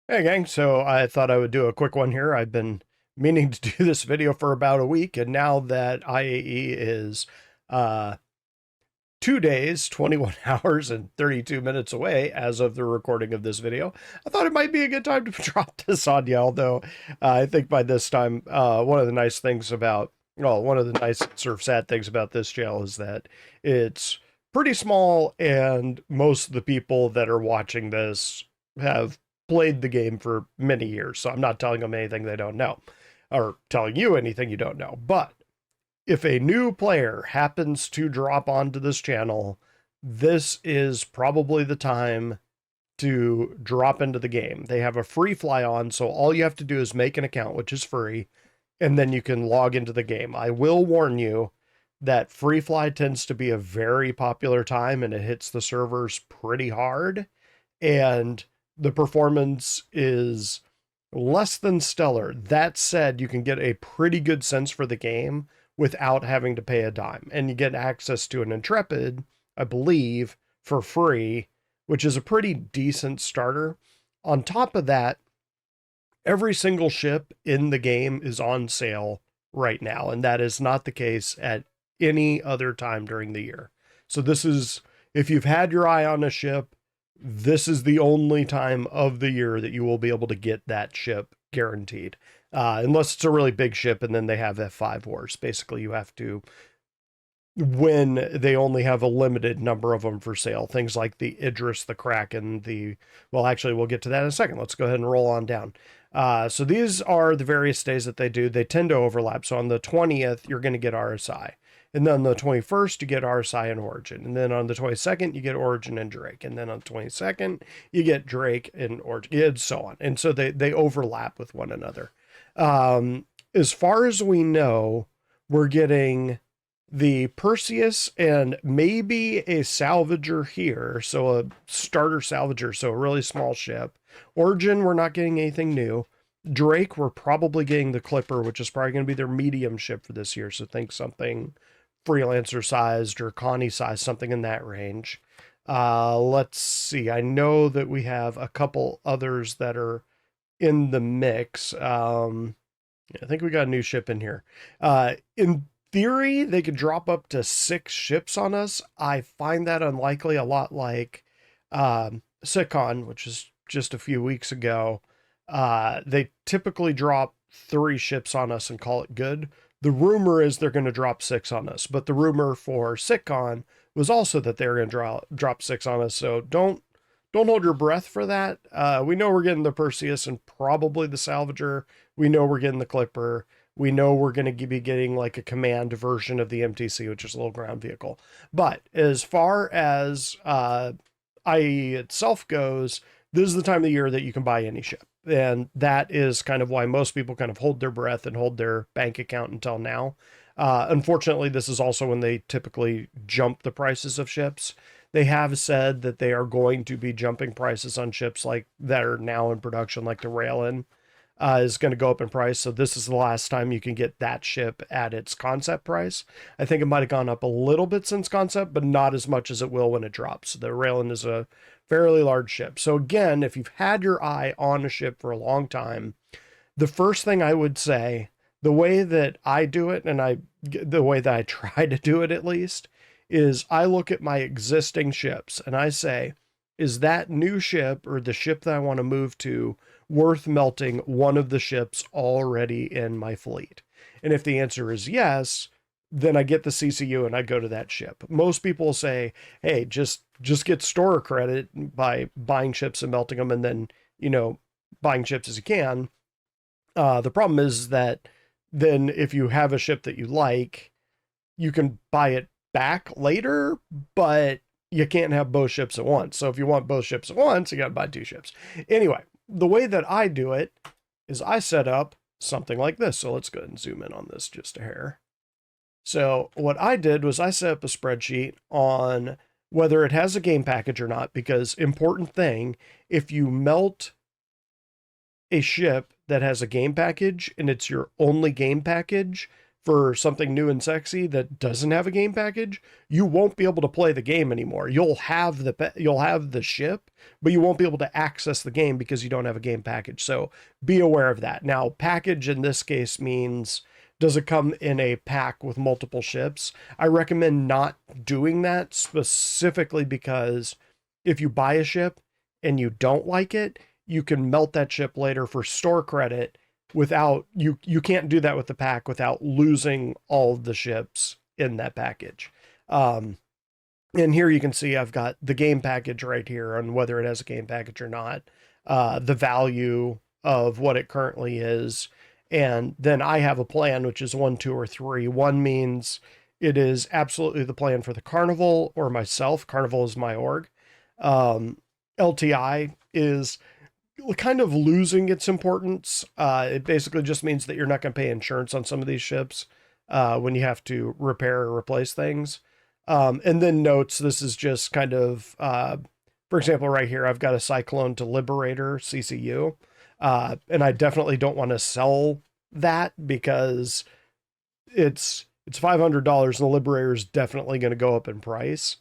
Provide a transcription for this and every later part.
Hey gang, so I thought I would do a quick one here. I've been meaning to do this video for about a week, and now that IAE is uh 2 days, 21 hours, and 32 minutes away as of the recording of this video, I thought it might be a good time to drop this on you. Although I think by this time, one of the nice things about, well, one of the nice sort of sad things about this channel is that it's pretty small, and most of the people that are watching this have played the game for many years. So I'm not telling them anything they don't know, or telling you anything you don't know. But if a new player happens to drop onto this channel, this is probably the time to drop into the game. They have a free fly on, so all you have to do is make an account, which is free, and then you can log into the game. I will warn you that free fly tends to be a very popular time, and it hits the servers pretty hard, and the performance is less than stellar. That said, you can get a pretty good sense for the game without having to pay a dime. And you get access to an Intrepid, I believe, for free, which is a pretty decent starter. On top of that, every single ship in the game is on sale right now, and that is not the case at any other time during the year. So this is, if you've had your eye on a ship, this is the only time of the year that you will be able to get that ship guaranteed. Unless it's a really big ship and then they have F5 wars. Basically, you have to, when they only have a limited number of them for sale. Things like the Idris, the Kraken, well, actually, we'll get to that in a second. Let's go ahead and roll on down. So these are the various days that they do. They tend to overlap. So on the 20th, you're going to get RSI. And then on the 21st, you get RSI and Origin. And then on the 22nd, you get Origin and Drake. And then on the 22nd, you get Drake and Origin, and so on. And so they overlap with one another. As far as we know, we're getting the Perseus and maybe a salvager here. So a starter salvager, so a really small ship. Origin, we're not getting anything new. Drake, we're probably getting the Clipper, which is probably going to be their medium ship for this year. So think something freelancer sized or Connie sized, something in that range. Let's see. I know that we have a couple others that are in the mix. I think we got a new ship in here. In theory, they could drop up to 6 ships on us. I find that unlikely, a lot like Sitcon, which is just a few weeks ago. They typically drop 3 ships on us and call it good. The rumor is they're going to drop 6 on us, but the rumor for Sitcon was also that they were going to drop 6 on us. So don't hold your breath for that. We know we're getting the Perseus and probably the Salvager. We know we're getting the Clipper. We know we're going to be getting like a command version of the MTC, which is a little ground vehicle. But as far as IE itself goes, this is the time of the year that you can buy any ship. And that is kind of why most people kind of hold their breath and hold their bank account until now. Unfortunately, this is also when they typically jump the prices of ships. They have said that they are going to be jumping prices on ships like that are now in production, like the Raelin is going to go up in price. So this is the last time you can get that ship at its concept price. I think it might have gone up a little bit since concept, but not as much as it will when it drops. The Raelin is a fairly large ship. So again, if you've had your eye on a ship for a long time, the first thing I would say, the way that I do it, and the way that I try to do it at least, is I look at my existing ships and I say, is that new ship or the ship that I want to move to worth melting one of the ships already in my fleet? And if the answer is yes, then I get the CCU and I go to that ship. Most people say, hey, just get store credit by buying ships and melting them, and then, buying ships as you can. The problem is that then if you have a ship that you like, you can buy it back later, but you can't have both ships at once. So if you want both ships at once, you got to buy 2 ships. Anyway, the way that I do it is I set up something like this. So let's go ahead and zoom in on this just a hair. So what I did was I set up a spreadsheet on whether it has a game package or not, because important thing, if you melt a ship that has a game package and it's your only game package, for something new and sexy that doesn't have a game package, you won't be able to play the game anymore. You'll have the ship, but you won't be able to access the game because you don't have a game package. So be aware of that. Now, package in this case means, does it come in a pack with multiple ships? I recommend not doing that, specifically because if you buy a ship and you don't like it, you can melt that ship later for store credit without you can't do that with the pack without losing all of the ships in that package. And here you can see I've got the game package right here on whether it has a game package or not, the value of what it currently is, and then I have a plan, which is 1, 2, or 3. 1 means it is absolutely the plan for the Carnival or myself. Carnival is my org. LTI is kind of losing its importance. It basically just means that you're not going to pay insurance on some of these ships when you have to repair or replace things. And then notes, this is just kind of, for example, right here, I've got a Cyclone to Liberator CCU. And I definitely don't want to sell that because it's $500 and the Liberator is definitely going to go up in price.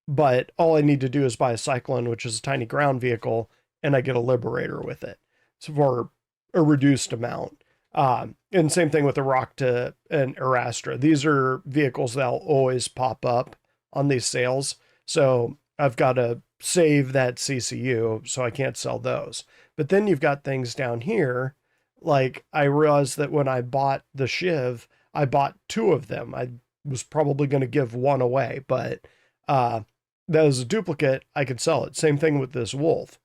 But all I need to do is buy a Cyclone, which is a tiny ground vehicle, and I get a Liberator with it. So for a reduced amount. And same thing with the Rocta and Erastra. These are vehicles that'll always pop up on these sales. So I've got to save that CCU, so I can't sell those. But then you've got things down here, like I realized that when I bought the Shiv, I bought 2 of them. I was probably going to give 1 away, but that is a duplicate. I could sell it. Same thing with this Wolf,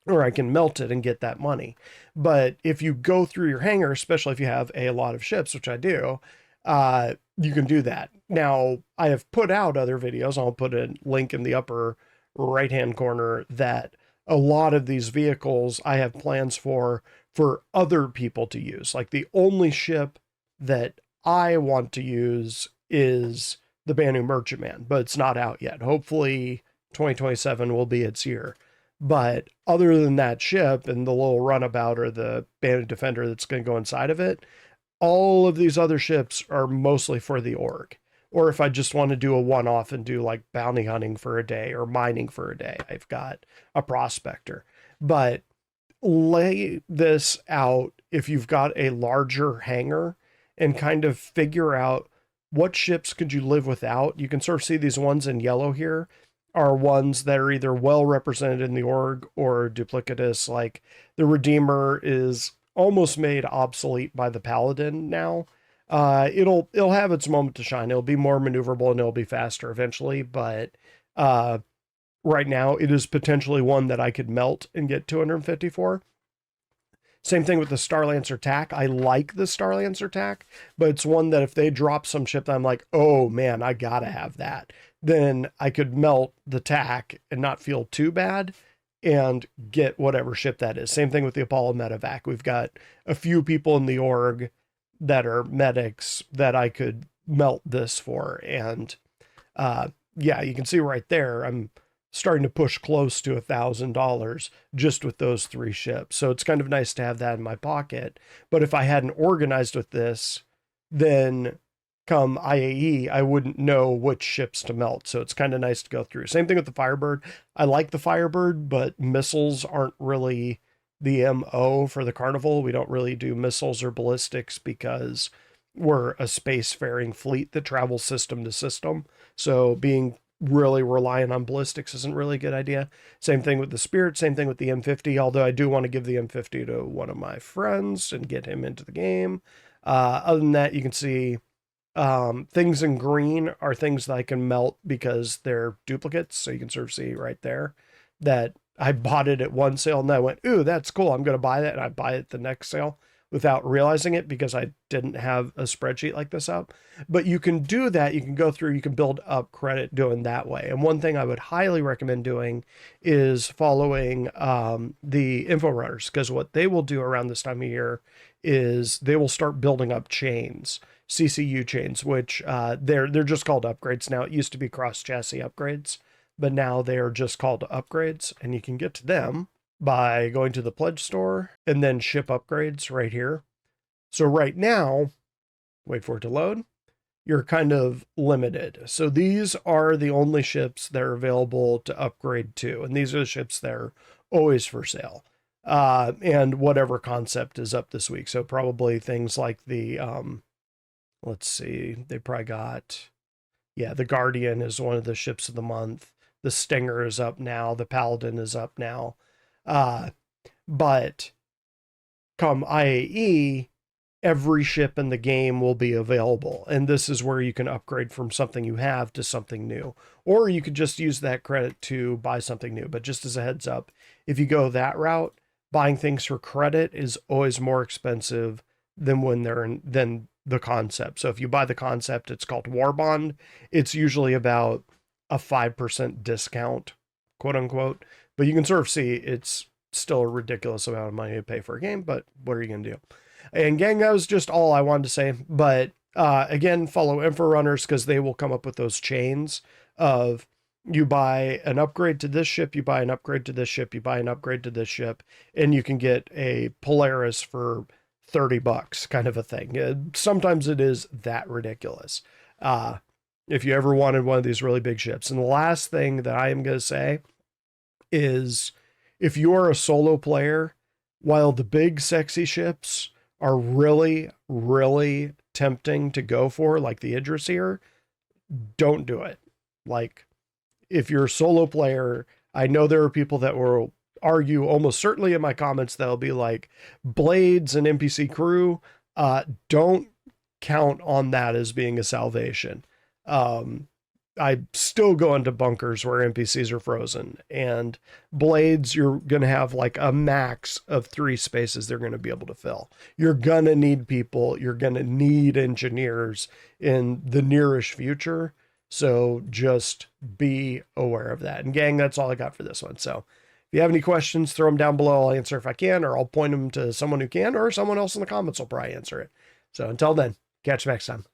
or I can melt it and get that money. But if you go through your hangar, especially if you have a lot of ships, which I do, you can do that. Now, I have put out other videos. I'll put a link in the upper right-hand corner that a lot of these vehicles I have plans for other people to use. Like the only ship that I want to use is the Banu Merchantman, but it's not out yet. Hopefully 2027 will be its year. But other than that ship and the little runabout or the Bandit Defender that's going to go inside of it, all of these other ships are mostly for the org. Or if I just want to do a one-off and do like bounty hunting for a day or mining for a day, I've got a Prospector. But lay this out if you've got a larger hangar and kind of figure out what ships could you live without. You can sort of see these ones in yellow here are ones that are either well represented in the org or duplicitous. Like the Redeemer is almost made obsolete by the Paladin now. It'll have its moment to shine. It'll be more maneuverable and it'll be faster eventually, but right now it is potentially one that I could melt and get 250 for. Same thing with the Starlancer TAC. I like the Starlancer TAC, but it's one that if they drop some ship that I'm like, oh man, I gotta have that, then I could melt the TAC and not feel too bad and get whatever ship that is. Same thing with the Apollo Medevac. We've got a few people in the org that are medics that I could melt this for. And yeah, you can see right there, I'm starting to push close to $1,000 just with those 3 ships. So it's kind of nice to have that in my pocket. But if I hadn't organized with this, then come IAE, I wouldn't know which ships to melt. So it's kind of nice to go through. Same thing with the Firebird. I like the Firebird, but missiles aren't really the MO for the Carnival. We don't really do missiles or ballistics because we're a spacefaring fleet that travels system to system. So being really reliant on ballistics isn't really a good idea. Same thing with the Spirit, same thing with the M50, although I do want to give the M50 to one of my friends and get him into the game. Other than that, you can see things in green are things that I can melt because they're duplicates. So you can sort of see right there that I bought it at one sale and I went, ooh, that's cool, I'm going to buy that. And I buy it the next sale without realizing it because I didn't have a spreadsheet like this up. But you can do that. You can go through, you can build up credit doing that way. And one thing I would highly recommend doing is following the info runners, because what they will do around this time of year is they will start building up chains, CCU chains, which they're just called upgrades now. It used to be cross chassis upgrades, but now they are just called upgrades, and you can get to them by going to the pledge store and then ship upgrades right here. So right now, wait for it to load, you're kind of limited. So these are the only ships that are available to upgrade to, and these are the ships that are always for sale. And whatever concept is up this week. So probably things like the, let's see, they probably got, yeah, the Guardian is one of the ships of the month. The Stinger is up now. The Paladin is up now. But come IAE, every ship in the game will be available. And this is where you can upgrade from something you have to something new. Or you could just use that credit to buy something new. But just as a heads up, if you go that route, buying things for credit is always more expensive than when they're in, than the concept. So if you buy the concept, it's called War Bond. It's usually about a 5% discount, quote unquote. But you can sort of see it's still a ridiculous amount of money to pay for a game, but what are you going to do? And gang, that was just all I wanted to say. But again, follow Info Runners because they will come up with those chains of you buy an upgrade to this ship, you buy an upgrade to this ship, you buy an upgrade to this ship, and you can get a Polaris for $30 kind of a thing. Sometimes it is that ridiculous. If you ever wanted one of these really big ships. And the last thing that I am going to say is if you're a solo player, while the big sexy ships are really, really tempting to go for, like the Idris, don't do it. Like, if you're a solo player, I know there are people that will argue almost certainly in my comments that'll be like, Blades and NPC crew, don't count on that as being a salvation. I still go into bunkers where NPCs are frozen, and Blades, you're going to have like a max of 3 spaces they're going to be able to fill. You're going to need people. You're going to need engineers in the nearish future. So just be aware of that. And gang, that's all I got for this one. So if you have any questions, throw them down below. I'll answer if I can, or I'll point them to someone who can, or someone else in the comments will probably answer it. So until then, catch you next time.